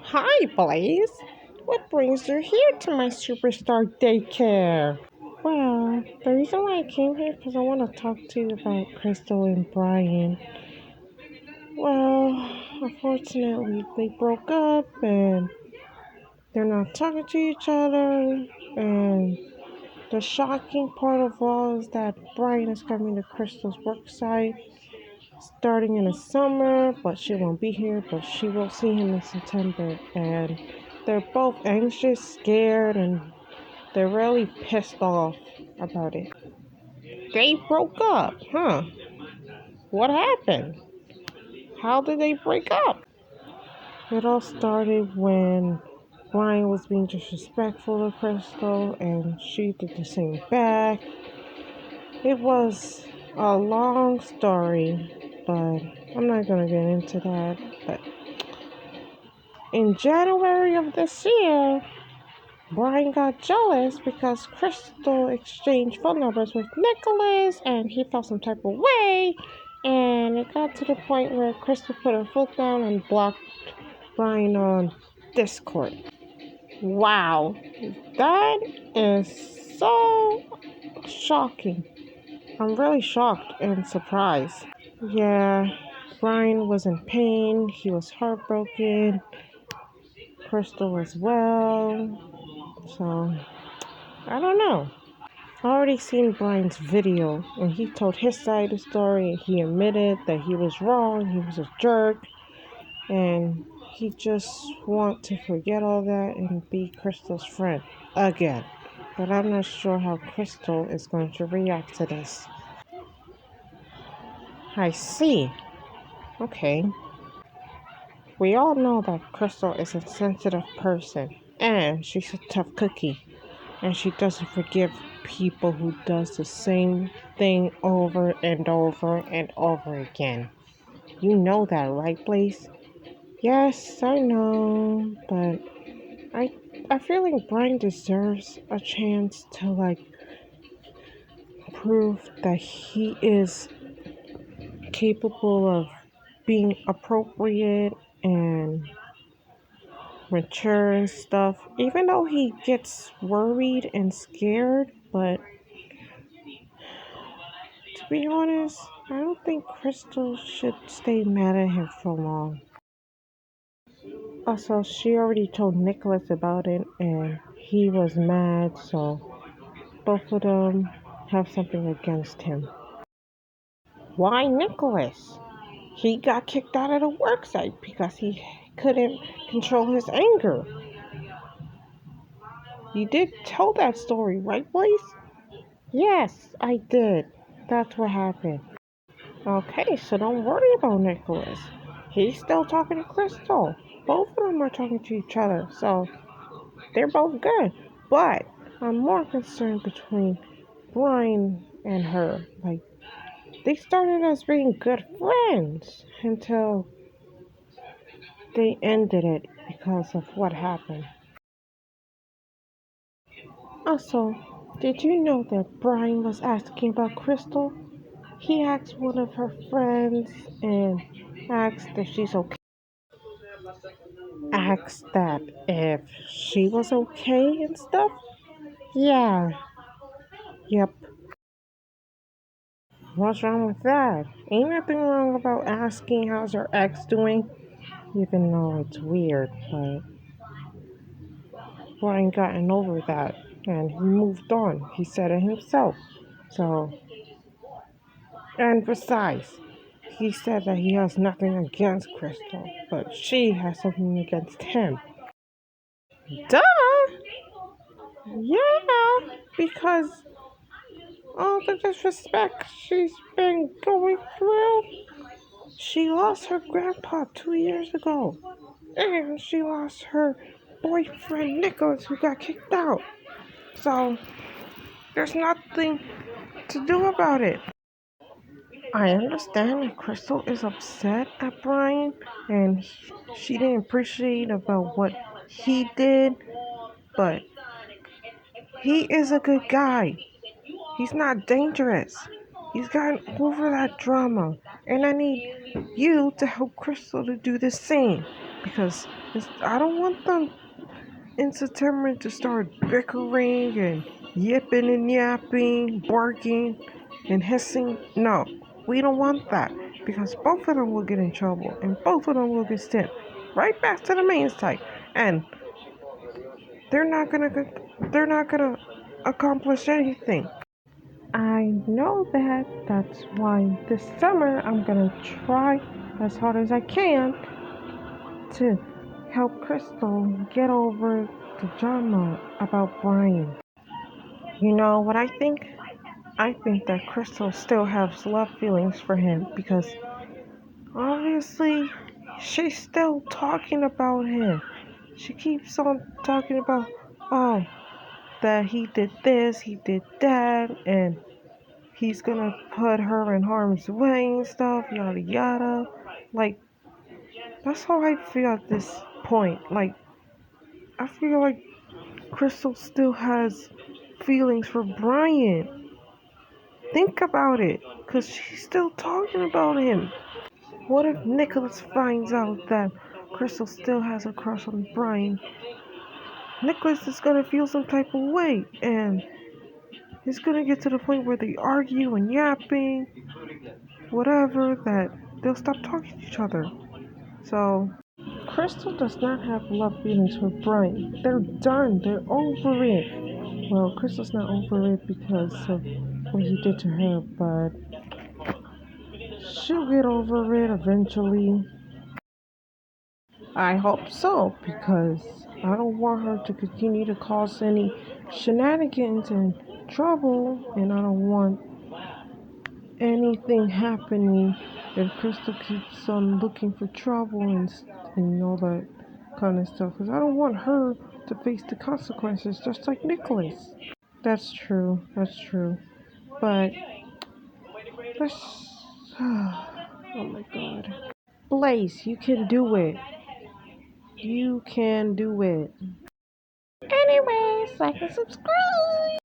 Hi, Blaze. What brings you here to my superstar daycare? Well, the reason why I came here is because I want to talk to you about Crystal and Brian. Well, unfortunately, they broke up and they're not talking to each other. And the shocking part of all is that Brian is coming to Crystal's work site starting in the summer, but she won't be here, but she will see him in September. And they're both anxious, scared, and they're really pissed off about it. They broke up, huh? What happened? How did they break up? It all started when Brian was being disrespectful to Crystal and she did the same back. It was a long story, but I'm not gonna get into that. But in January of this year, Brian got jealous because Crystal exchanged phone numbers with Nicholas and he felt some type of way. And it got to the point where Crystal put her foot down and blocked Brian on Discord. Wow, that is so shocking. I'm really shocked and surprised. Yeah, Brian was in pain, he was heartbroken, Crystal as well. So, I don't know. I already seen Brian's video and he told his side of the story. He admitted that he was wrong, he was a jerk, and he just want to forget all that and be Crystal's friend again. But I'm not sure how Crystal is going to react to this. I see. Okay. We all know that Crystal is a sensitive person and she's a tough cookie and she doesn't forgive people who does the same thing over and over and over again. You know that, right, Blaze? Yes, I know, but I I feel like Brian deserves a chance to prove that he is capable of being appropriate and mature and stuff. Even though he gets worried and scared, but to be honest, I don't think Crystal should stay mad at him for long. Also, she already told Nicholas about it and he was mad, so both of them have something against him. Why Nicholas? He got kicked out of the work site because he couldn't control his anger. You did tell that story, right, Blaze? Yes, I did. That's what happened. Okay, so don't worry about Nicholas. He's still talking to Crystal. Both of them are talking to each other, so they're both good. But I'm more concerned between Brian and her. Like, they started as being good friends until they ended it because of what happened. Also, did you know that Brian was asking about Crystal? He asked one of her friends and asked if she's okay. Asked that if she was okay and stuff. Yeah, yep. What's wrong with that? Ain't nothing wrong about asking how's her ex doing, even though it's weird, but Brian gotten over that and he moved on. He said it himself. So, and besides, he said that he has nothing against Crystal, but she has something against him. Duh! Yeah, because all the disrespect she's been going through. She lost her grandpa 2 years ago, and she lost her boyfriend Nicholas, who got kicked out. So, there's nothing to do about it. I understand that Crystal is upset at Brian and she didn't appreciate about what he did, but He is a good guy. He's not dangerous. He's gotten over that drama. And I need you to help Crystal to do the same. Because I don't want them in September to start bickering and yipping and yapping, barking and hissing. No, we don't want that. Because both of them will get in trouble. And both of them will get sent right back to the main site. And they're not gonna they're not gonna accomplish anything. I know that. That's why this summer I'm gonna try as hard as I can to help Crystal get over the drama about Brian. You know what I think? I think that Crystal still has love feelings for him because obviously she's still talking about him. She keeps on talking about, oh, that he did this, he did that, and he's gonna put her in harm's way and stuff, yada yada. Like, that's how I feel at this point. Like, I feel like Crystal still has feelings for Brian. Think about it, because she's still talking about him. What if Nicholas finds out that Crystal still has a crush on Brian? Nicholas is gonna feel some type of way, and it's gonna get to the point where they argue and yapping, whatever, that they'll stop talking to each other. So, Crystal does not have love feelings for Brian. They're done. They're over it. Well, Crystal's not over it because of what he did to her, but she'll get over it eventually. I hope so, because I don't want her to continue to cause any shenanigans and trouble, and I don't want anything happening if Crystal keeps on looking for trouble and all that kind of stuff. Because I don't want her to face the consequences just like Nicholas. That's true. That's true. But let's. Oh my god. Blaze, you can do it. You can do it. Anyways, like and subscribe.